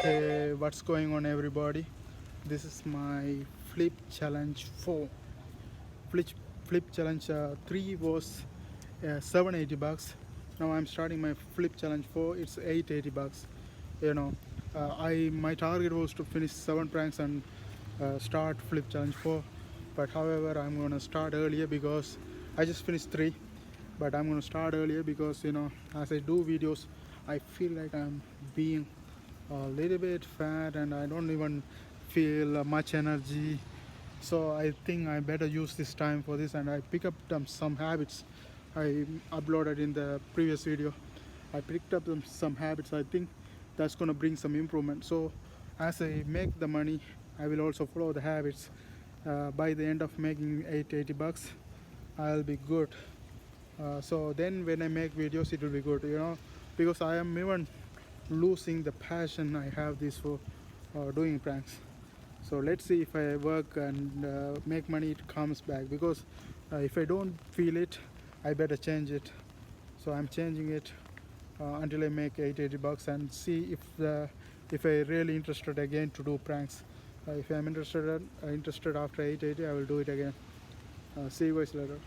Hey, what's going on, everybody? This is my flip challenge 4. Flip, flip challenge 3 was 780 bucks. Now I'm starting my flip challenge 4. It's 880 bucks. You know, I my target was to finish 7 pranks and start flip challenge 4. But however, I'm gonna start earlier because I just finished 3. But I'm gonna start earlier because as I do videos, I feel like I'm being a little bit fat and I don't even feel much energy. So I think I better use this time for this, and I pick up some habits I uploaded in the previous video. I picked up some habits. I think that's gonna bring some improvement. So as I make the money, I will also follow the habits. By the end of making 880 bucks, I'll be good. So then when I make videos, it will be good, because I am even losing the passion I have this for doing pranks. So let's see, if I work and make money, it comes back, because if I don't feel it, I better change it. So I'm changing it until I make 880 bucks and see if I really interested again to do pranks. If I'm interested after 880, I will do it again. See you guys later.